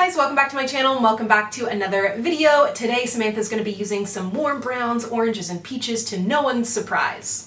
guys, welcome back to my channel and welcome back to another video. Today Samantha's going to be using some warm browns, oranges, and peaches to no one's surprise.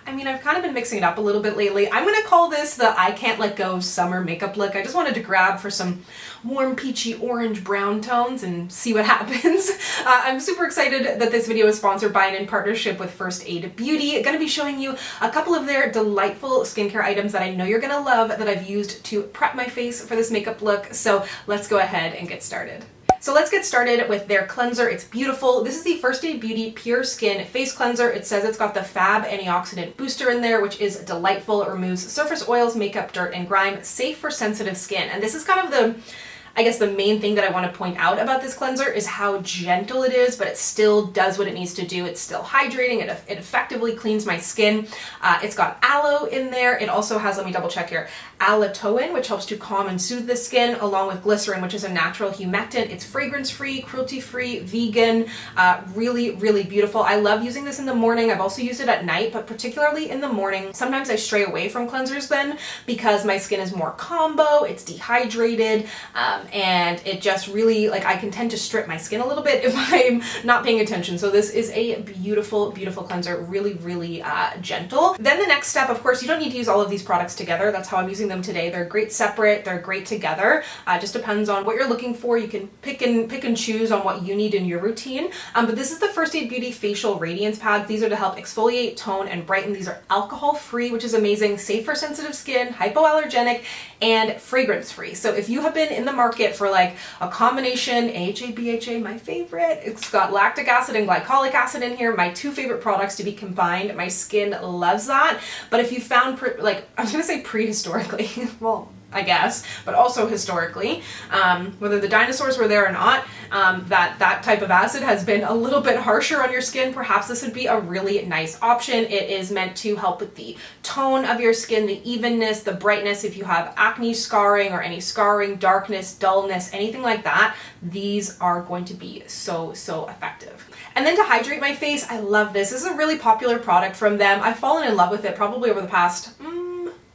I mean, I've kind of been mixing it up a little bit lately. I'm going to call this the I Can't Let Go summer makeup look. I just wanted to grab for some warm peachy orange brown tones and see what happens. I'm super excited that this video is sponsored by and in partnership with First Aid Beauty. I'm going to be showing you a couple of their delightful skincare items that I know you're going to love that I've used to prep my face for this makeup look. So let's go ahead and get started. So let's get started with their cleanser. It's beautiful. This is the First Aid Beauty Pure Skin Face Cleanser. It says it's got the Fab Antioxidant Booster in there, which is delightful. It removes surface oils, makeup, dirt, and grime, safe for sensitive skin. And this is kind of the main thing that I want to point out about this cleanser is how gentle it is, but it still does what it needs to do. It's still hydrating. It effectively cleans my skin. It's got aloe in there. It also has, let me double check here, allantoin, which helps to calm and soothe the skin, along with glycerin, which is a natural humectant. It's fragrance-free, cruelty-free, vegan, really, really beautiful. I love using this in the morning. I've also used it at night, but particularly in the morning. Sometimes I stray away from cleansers then because my skin is more combo, it's dehydrated, and it just really, I can tend to strip my skin a little bit if I'm not paying attention. So this is a beautiful, beautiful cleanser, really, really gentle. Then the next step, of course, you don't need to use all of these products together. That's how I'm using them today. They're great separate, they're great together. Just depends on what you're looking for. You can pick and choose on what you need in your routine. But this is the First Aid Beauty Facial Radiance Pads. These are to help exfoliate, tone, and brighten. These are alcohol-free, which is amazing, safe for sensitive skin, hypoallergenic, and fragrance-free. So if you have been in the market for a combination, AHA, BHA, my favorite, it's got lactic acid and glycolic acid in here, my two favorite products to be combined. My skin loves that. But if you found, I was gonna say prehistorically, well, I guess, but also historically, whether the dinosaurs were there or not, that type of acid has been a little bit harsher on your skin. Perhaps this would be a really nice option. It is meant to help with the tone of your skin, the evenness, the brightness. If you have acne scarring or any scarring, darkness, dullness, anything like that, these are going to be so, so effective. And then to hydrate my face, I love this. This is a really popular product from them. I've fallen in love with it probably over the past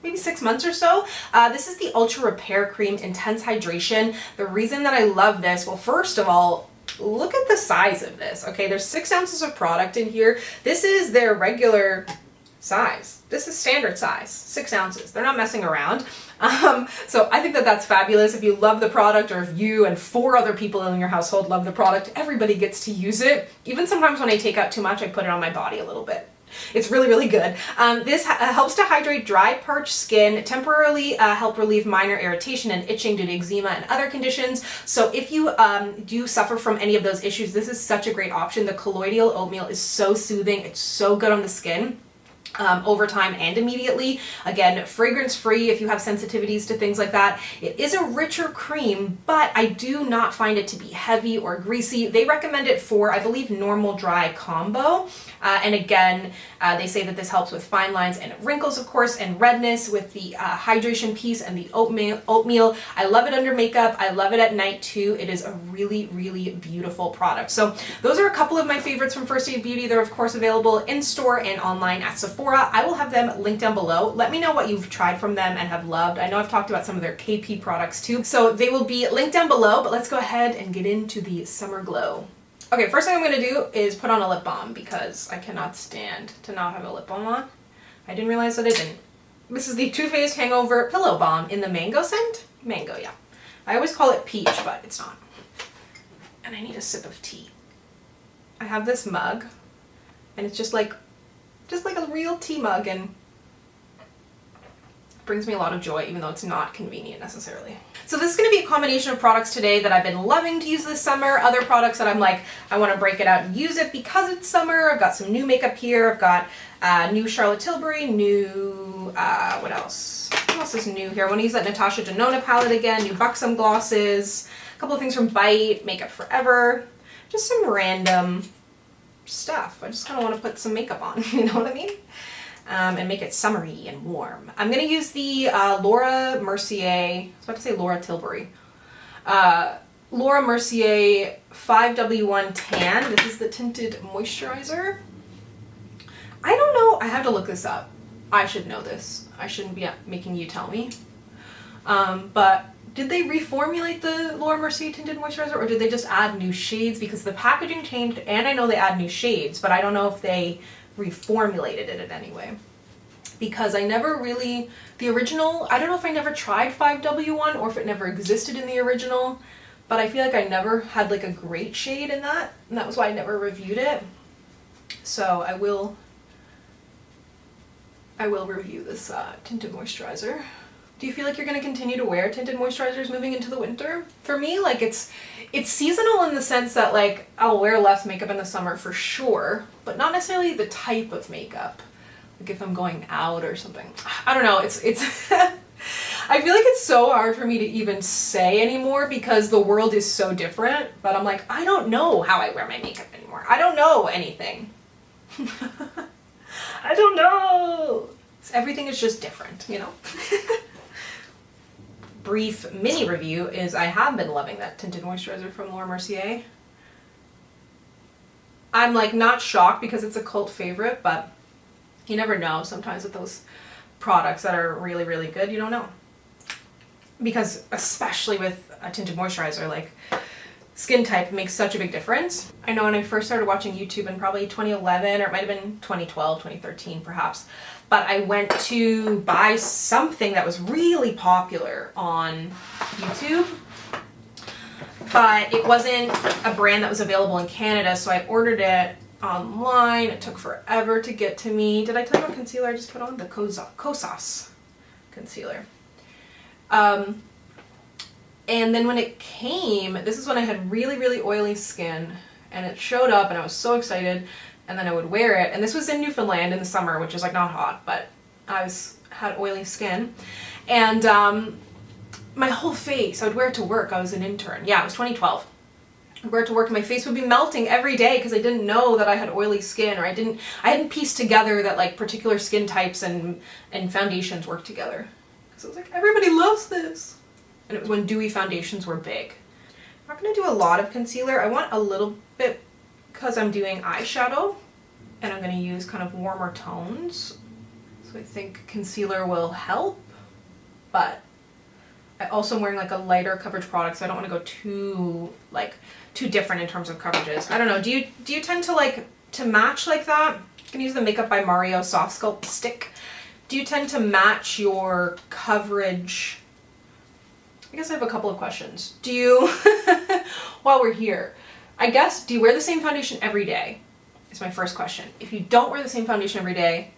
maybe 6 months or so. This is the Ultra Repair Cream Intense Hydration. The reason that I love this, well, first of all, look at the size of this. Okay, there's 6 ounces of product in here. This is their regular size. This is standard size, 6 ounces. They're not messing around. So I think that that's fabulous. If you love the product, or if you and 4 other people in your household love the product, everybody gets to use it. Even sometimes when I take out too much, I put it on my body a little bit. It's really, really good. This helps to hydrate dry, parched skin, temporarily help relieve minor irritation and itching due to eczema and other conditions. So if you do suffer from any of those issues, this is such a great option. The colloidal oatmeal is so soothing. It's so good on the skin. Over time and immediately. Again, fragrance-free if you have sensitivities to things like that. It is a richer cream, but I do not find it to be heavy or greasy. They recommend it for, I believe, normal dry combo. And again, they say that this helps with fine lines and wrinkles, of course, and redness with the hydration piece and the oatmeal. I love it under makeup. I love it at night too. It is a really, really beautiful product. So those are a couple of my favorites from First Aid Beauty. They're of course available in store and online at Sephora. I will have them linked down below. Let me know what you've tried from them and have loved. I know I've talked about some of their KP products too. So they will be linked down below, but let's go ahead and get into the summer glow. Okay, first thing I'm going to do is put on a lip balm because I cannot stand to not have a lip balm on. I didn't realize that I didn't. This is the Too Faced Hangover Pillow Balm in the mango scent. Mango, yeah. I always call it peach, but it's not. And I need a sip of tea. I have this mug, and it's just like a real tea mug, and it brings me a lot of joy, even though it's not convenient necessarily. So this is going to be a combination of products today that I've been loving to use this summer. Other products that I'm like, I want to break it out and use it because it's summer. I've got some new makeup here. I've got new Charlotte Tilbury, new, what else? What else is new here? I want to use that Natasha Denona palette again, new Buxom glosses, a couple of things from Bite, Makeup Forever, just some random stuff. I just kind of want to put some makeup on, you know what I mean? And make it summery and warm. I'm going to use the Laura Mercier, I was about to say Laura Tilbury, Laura Mercier 5W1 Tan. This is the tinted moisturizer. I don't know, I have to look this up. I should know this. I shouldn't be making you tell me. But did they reformulate the Laura Mercier tinted moisturizer, or did they just add new shades? Because the packaging changed, and I know they add new shades, but I don't know if they reformulated it in any way. Because I never really, the original, I don't know if I never tried 5W1 or if it never existed in the original, but I feel like I never had like a great shade in that, and that was why I never reviewed it. So I will review this tinted moisturizer. Do you feel like you're going to continue to wear tinted moisturizers moving into the winter? For me, like it's seasonal in the sense that like I'll wear less makeup in the summer for sure, but not necessarily the type of makeup. Like if I'm going out or something. I don't know, it's I feel like it's so hard for me to even say anymore because the world is so different, but I'm like, I don't know how I wear my makeup anymore. I don't know anything. I don't know. Everything is just different, you know? Brief mini review is I have been loving that tinted moisturizer from Laura Mercier. I'm like not shocked because it's a cult favorite, but you never know sometimes with those products that are really, really good, you don't know. Because especially with a tinted moisturizer, like skin type makes such a big difference. I know when I first started watching YouTube in probably 2011, or it might have been 2012, 2013 perhaps, but I went to buy something that was really popular on YouTube, but it wasn't a brand that was available in Canada, so I ordered it online. It took forever to get to me. Did I tell you what concealer I just put on? The Kosas concealer. And then when it came, this is when I had really, really oily skin, and it showed up and I was so excited, and then I would wear it. And this was in Newfoundland in the summer, which is like not hot, but had oily skin. And my whole face, I would wear it to work. I was an intern. Yeah, it was 2012. I'd wear it to work and my face would be melting every day because I didn't know that I had oily skin, or I hadn't pieced together that like particular skin types and foundations work together. So I was like, everybody loves this. And it was when dewy foundations were big. I'm not going to do a lot of concealer. I want a little bit because I'm doing eyeshadow and I'm going to use kind of warmer tones. So I think concealer will help, but I also am wearing like a lighter coverage product, so I don't want to go too different in terms of coverages. I don't know. Do you tend to match like that? You can use the Makeup by Mario Soft Sculpt Stick. Do you tend to match your coverage? I guess I have a couple of questions. Do you, while we're here, I guess, do you wear the same foundation every day? Is my first question. If you don't wear the same foundation every day,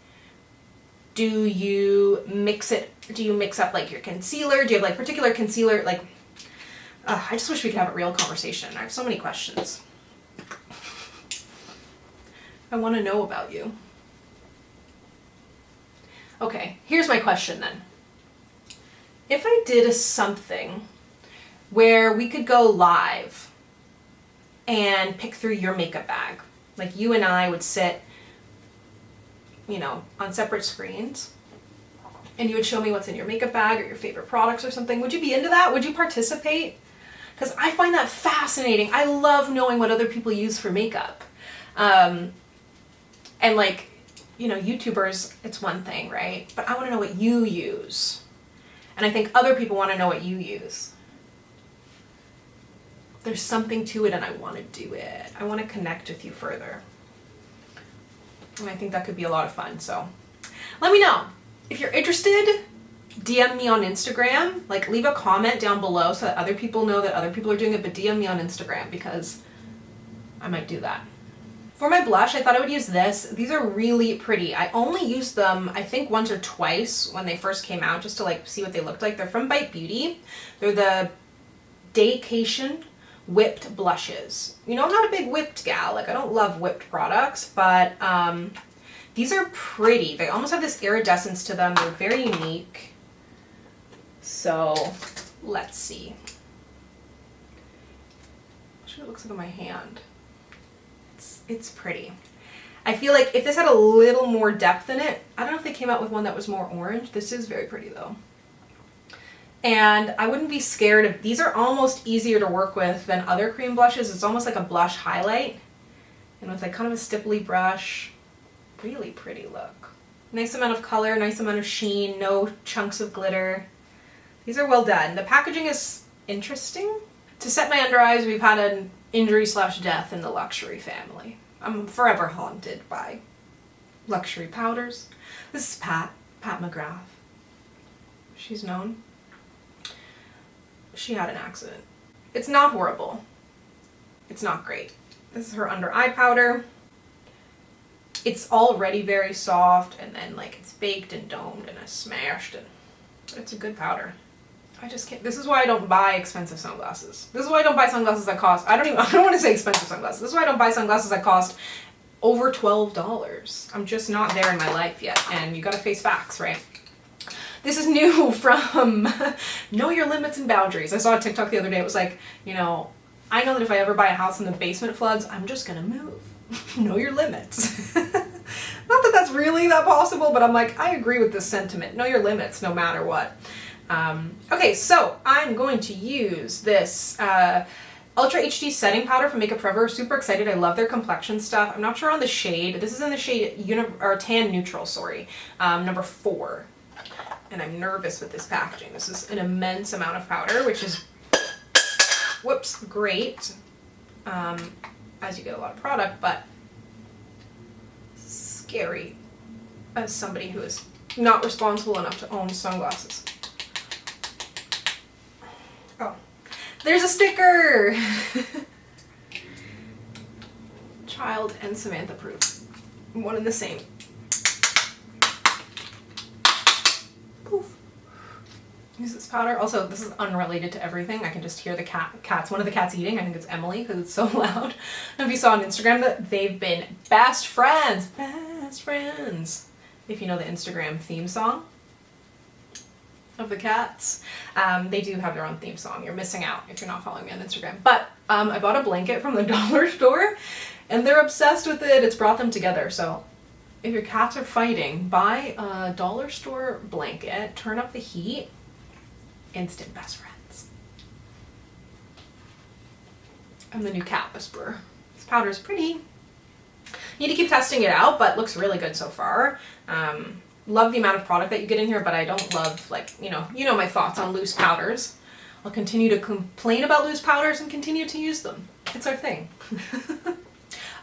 do you mix up like your concealer? Do you have like particular concealer? Like, I just wish we could have a real conversation. I have so many questions. I want to know about you. Okay, here's my question then. If I did something where we could go live and pick through your makeup bag, like you and I would sit, you know, on separate screens, and you would show me what's in your makeup bag or your favorite products or something, would you be into that? Would you participate? Because I find that fascinating. I love knowing what other people use for makeup. And like, you know, YouTubers, it's one thing, right? But I want to know what you use. And I think other people want to know what you use. There's something to it and I want to do it. I want to connect with you further. And I think that could be a lot of fun. So let me know. If you're interested, DM me on Instagram. Like leave a comment down below so that other people know that other people are doing it, but DM me on Instagram because I might do that. For my blush, I thought I would use this. These are really pretty. I only used them, I think, once or twice when they first came out, just to like see what they looked like. They're from Bite Beauty. They're the Daycation Whipped Blushes. You know, I'm not a big whipped gal. Like, I don't love whipped products, but these are pretty. They almost have this iridescence to them. They're very unique. So, let's see. What it looks like on my hand. It's pretty. I feel like if this had a little more depth in it, I don't know if they came out with one that was more orange. This is very pretty though. And I wouldn't be scared of, these are almost easier to work with than other cream blushes. It's almost like a blush highlight. And with like kind of a stipply brush, really pretty look. Nice amount of color, nice amount of sheen, no chunks of glitter. These are well done. The packaging is interesting. To set my under eyes, we've had an injury/death in the luxury family. I'm forever haunted by luxury powders. This is Pat McGrath. She's known. She had an accident. It's not horrible. It's not great. This is her under eye powder. It's already very soft, and then like it's baked and domed and smashed, and it's a good powder. I just can't. This is why I don't buy expensive sunglasses. This is why I don't buy sunglasses that cost, I don't want to say expensive sunglasses. This is why I don't buy sunglasses that cost over $12. I'm just not there in my life yet, and you gotta face facts, right? This is new from Know Your Limits and Boundaries. I saw a TikTok the other day. It was like, you know, I know that if I ever buy a house and the basement floods, I'm just gonna move. Know your limits. Not that that's really that possible, but I'm like, I agree with this sentiment. Know your limits no matter what. Okay, so I'm going to use this Ultra HD setting powder from Makeup Forever. Super excited. I love their complexion stuff. I'm not sure on the shade. This is in the shade Tan Neutral, sorry, number 4. And I'm nervous with this packaging. This is an immense amount of powder, which is, whoops, great. As you get a lot of product, but scary as somebody who is not responsible enough to own sunglasses. Oh, there's a sticker! Child and Samantha proof. One and the same. Poof. Use this powder. Also, this is unrelated to everything. I can just hear the cats. One of the cats eating. I think it's Emily because it's so loud. I don't know if you saw on Instagram that they've been best friends. Best friends. If you know the Instagram theme song of the cats. They do have their own theme song. You're missing out if you're not following me on Instagram. But I bought a blanket from the dollar store and they're obsessed with it. It's brought them together. So if your cats are fighting, buy a dollar store blanket, turn up the heat. Instant best friends. I'm the new cat whisperer. This powder is pretty. Need to keep testing it out, but looks really good so far. Love the amount of product that you get in here, but I don't love, like, you know my thoughts on loose powders. I'll continue to complain about loose powders and continue to use them. It's our thing.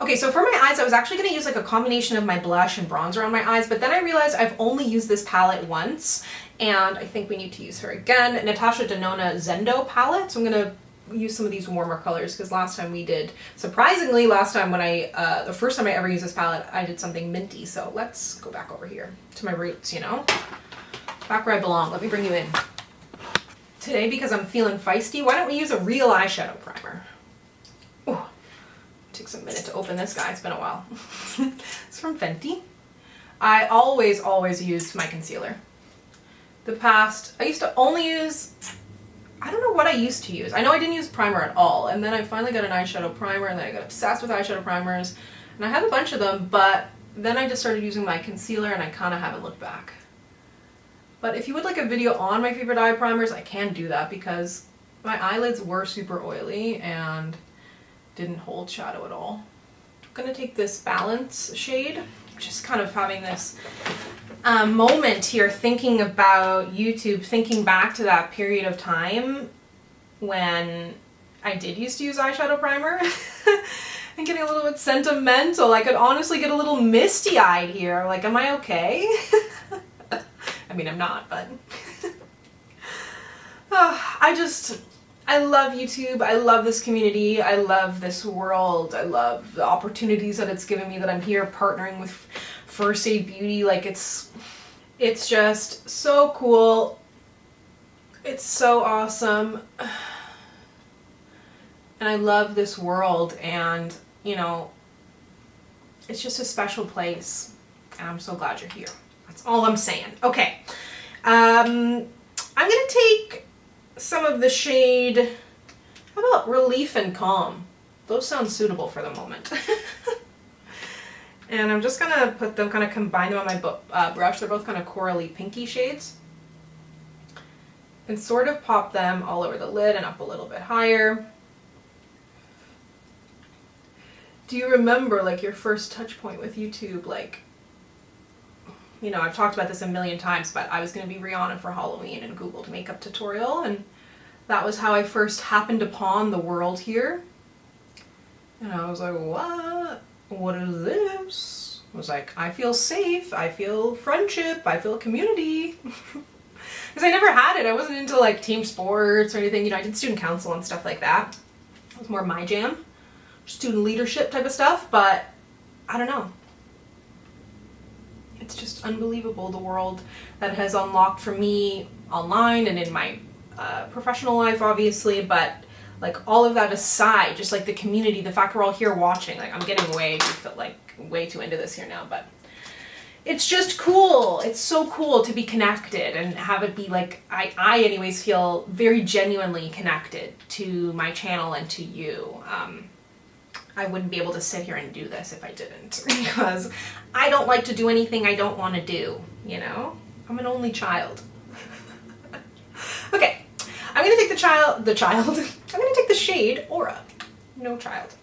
Okay, so for my eyes, I was actually going to use like a combination of my blush and bronzer on my eyes, but then I realized I've only used this palette once, and I think we need to use her again. Natasha Denona Zendo palette, so I'm going to use some of these warmer colors, because last time we did, surprisingly, when I, the first time I ever used this palette, I did something minty, so let's go back over here to my roots, you know? Back where I belong. Let me bring you in. Today, because I'm feeling feisty, why don't we use a real eyeshadow primer? Ooh. Takes a minute to open this guy. It's been a while. It's from Fenty. I always use my concealer. I used to only use, I don't know what I used to use. I know I didn't use primer at all, and then I finally got an eyeshadow primer, and then I got obsessed with eyeshadow primers, and I have a bunch of them, but then I just started using my concealer, and I kind of haven't looked back. But if you would like a video on my favorite eye primers, I can do that, because my eyelids were super oily, and didn't hold shadow at all. I'm gonna take this Balance shade. Just kind of having this moment here thinking about YouTube, thinking back to that period of time when I did used to use eyeshadow primer and getting a little bit sentimental. I could honestly get a little misty-eyed here. Like, am I okay? I mean, I'm not, but I love YouTube. I love this community. I love this world. I love the opportunities that it's given me, that I'm here partnering with First Aid Beauty. Like, it's just so cool. It's so awesome. And I love this world, and, you know, it's just a special place. And I'm so glad you're here. That's all I'm saying. Okay. I'm gonna take some of the shade, how about Relief and Calm? Those sound suitable for the moment. And I'm just gonna put them, kind of combine them on my brush. They're both kind of corally pinky shades. And sort of pop them all over the lid and up a little bit higher. Do you remember, like, your first touch point with YouTube? Like, you know, I've talked about this a million times, but I was going to be Rihanna for Halloween and Googled makeup tutorial, and that was how I first happened upon the world here. And I was like, what? What is this? I was like, I feel safe, I feel friendship, I feel community. Because I never had it. I wasn't into like team sports or anything. You know, I did student council and stuff like that. It was more my jam. Student leadership type of stuff, but I don't know. It's just unbelievable the world that has unlocked for me online and in my professional life, obviously, but like all of that aside, just like the community, the fact we're all here watching, like I'm getting way too into this here now, but it's just cool. It's so cool to be connected and have it be like, I anyways feel very genuinely connected to my channel and to you. I wouldn't be able to sit here and do this if I didn't, because I don't like to do anything I don't want to do, you know? I'm an only child. Okay, I'm gonna take I'm gonna take the shade Aura, No Child,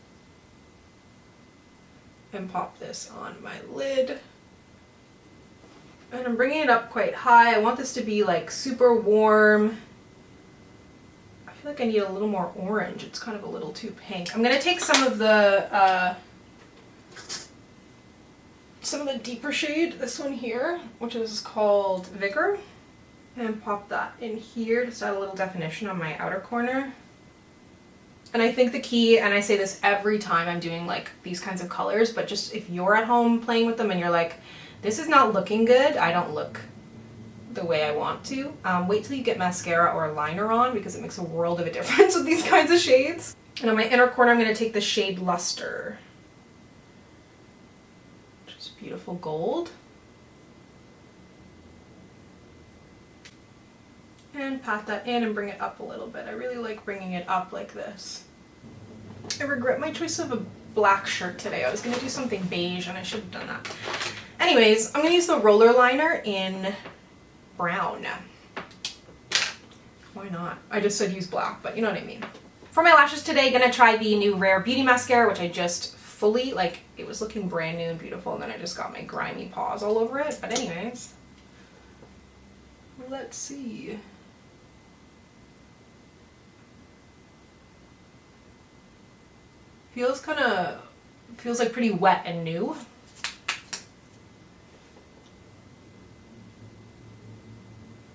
and pop this on my lid. And I'm bringing it up quite high. I want this to be like super warm. I feel like I need a little more orange. It's kind of a little too pink. I'm gonna take some of the deeper shade, this one here, which is called Vigor, and pop that in here, just add a little definition on my outer corner. And I think the key, and I say this every time I'm doing like these kinds of colors, but just if you're at home playing with them and you're like, this is not looking good, I don't look the way I want to, wait till you get mascara or liner on, because it makes a world of a difference with these kinds of shades. And on my inner corner, I'm going to take the shade Luster, which is beautiful gold, and pat that in and bring it up a little bit. I really like bringing it up like this. I regret my choice of a black shirt today. I was going to do something beige and I should have done that. Anyways, I'm going to use the roller liner in brown. Why not? I just said use black, but you know what I mean. For my lashes today, gonna try the new Rare Beauty Mascara, which I just fully, like, it was looking brand new and beautiful, and then I just got my grimy paws all over it. But anyways, let's see. Feels like pretty wet and new.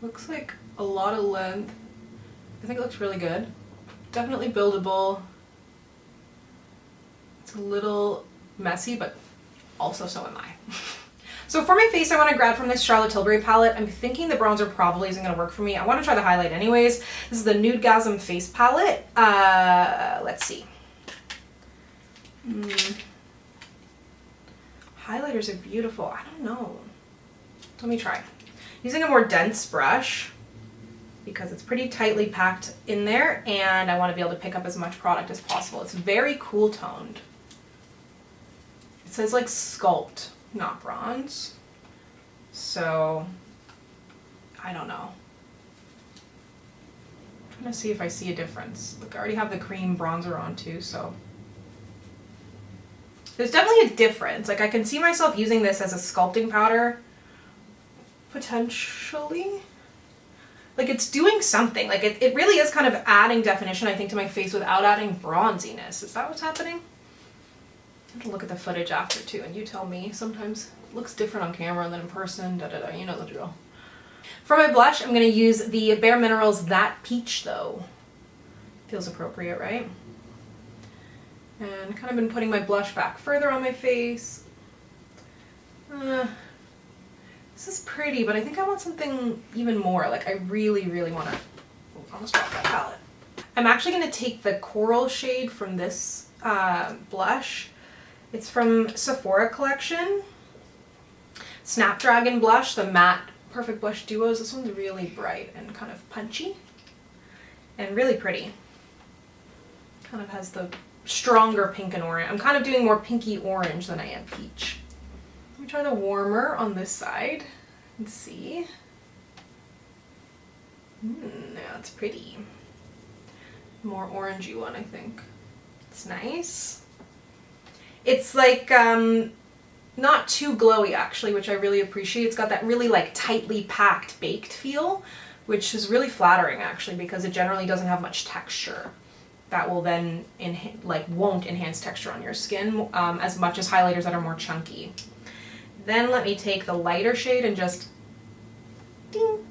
Looks like a lot of length. I think it looks really good. Definitely buildable. It's a little messy, but also so am I. So for my face, I want to grab from this Charlotte Tilbury palette. I'm thinking the bronzer probably isn't going to work for me. I want to try the highlight anyways. This is the Nudegasm face palette. Let's see. Highlighters are beautiful. I don't know. Let me try. Using a more dense brush because it's pretty tightly packed in there and I want to be able to pick up as much product as possible. It's very cool toned. It says like sculpt, not bronze. So, I don't know. I'm trying to see if I see a difference. Look, I already have the cream bronzer on too, so. There's definitely a difference. Like I can see myself using this as a sculpting powder. Potentially. Like it's doing something. Like it really is kind of adding definition, I think, to my face without adding bronziness. Is that what's happening? I have to look at the footage after too, and you tell me. Sometimes it looks different on camera than in person, you know the drill. For my blush, I'm going to use the Bare Minerals That Peach though. Feels appropriate, right? And kind of been putting my blush back further on my face. This is pretty, but I think I want something even more. Like I really, really want to, almost dropped that palette. I'm actually going to take the coral shade from this blush. It's from Sephora collection. Snapdragon blush, the matte Perfect Blush Duos. This one's really bright and kind of punchy and really pretty. Kind of has the stronger pink and orange. I'm kind of doing more pinky orange than I am peach. Let me try the warmer on this side and see. Yeah, it's pretty. More orangey one, I think. It's nice. It's like not too glowy actually, which I really appreciate. It's got that really like tightly packed baked feel, which is really flattering actually, because it generally doesn't have much texture. That will then won't enhance texture on your skin as much as highlighters that are more chunky. Then let me take the lighter shade and just ding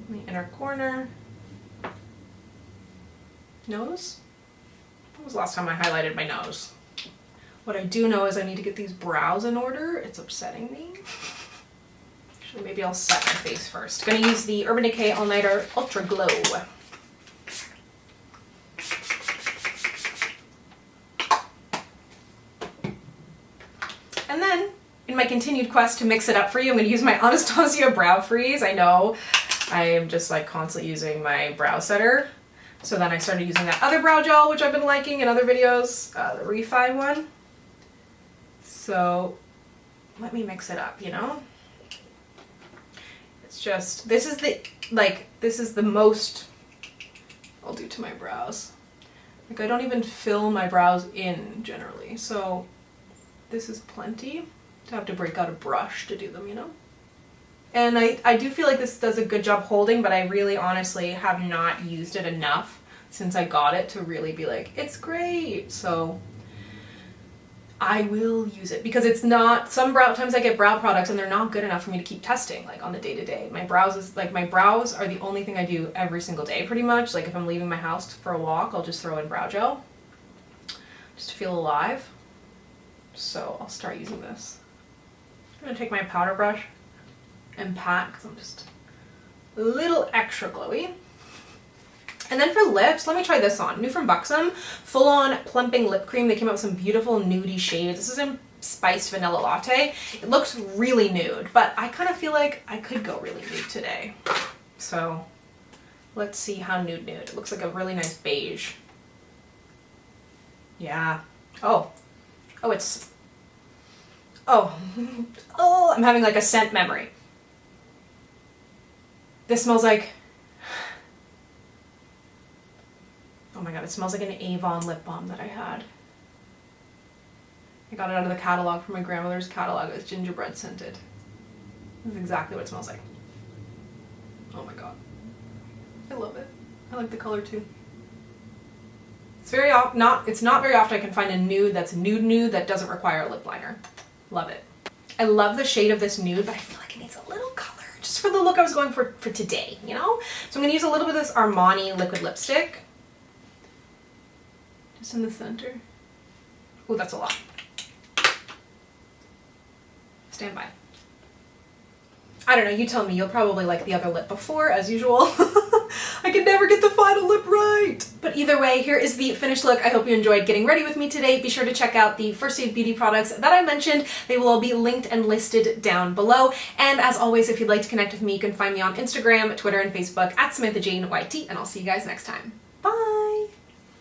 in the inner corner. Nose? When was the last time I highlighted my nose? What I do know is I need to get these brows in order. It's upsetting me. Actually, maybe I'll set my face first. Gonna use the Urban Decay All Nighter Ultra Glow. And then, in my continued quest to mix it up for you, I'm going to use my Anastasia Brow Freeze. I know I am just like constantly using my brow setter. So then I started using that other brow gel, which I've been liking in other videos, the Refi one. So let me mix it up, you know? It's just, this is the most I'll do to my brows. Like, I don't even fill my brows in generally, so this is plenty to have to break out a brush to do them, you know? And I do feel like this does a good job holding, but I really honestly have not used it enough since I got it to really be like, it's great. So I will use it because it's not, times I get brow products and they're not good enough for me to keep testing like on the day-to-day. My brows are the only thing I do every single day pretty much. Like if I'm leaving my house for a walk, I'll just throw in brow gel just to feel alive. So I'll start using this. I'm gonna take my powder brush and pat because I'm just a little extra glowy. And then for lips, let me try this on. New from Buxom, Full On Plumping Lip Cream. They came out with some beautiful nudie shades. This is in Spiced Vanilla Latte. It looks really nude, but I kind of feel like I could go really nude today. So let's see how nude. It looks like a really nice beige. Yeah. Oh, it's, oh, I'm having like a scent memory. This smells like, oh my god, it smells like an Avon lip balm that I had. I got it out of the catalog from my grandmother's catalog. It's gingerbread scented. This is exactly what it smells like. Oh my god. I love it. I like the color too. It's not very often I can find a nude that's nude that doesn't require a lip liner. Love it. I love the shade of this nude, but I feel like it needs a little color just for the look I was going for today, you know? So I'm gonna use a little bit of this Armani liquid lipstick. Just in the center. Oh, that's a lot. Stand by. I don't know, you tell me, you'll probably like the other lip before, as usual. I can never get the final lip right. But either way, here is the finished look. I hope you enjoyed getting ready with me today. Be sure to check out the First Aid Beauty products that I mentioned. They will all be linked and listed down below. And as always, if you'd like to connect with me, you can find me on Instagram, Twitter, and Facebook at SamanthaJaneYT, and I'll see you guys next time.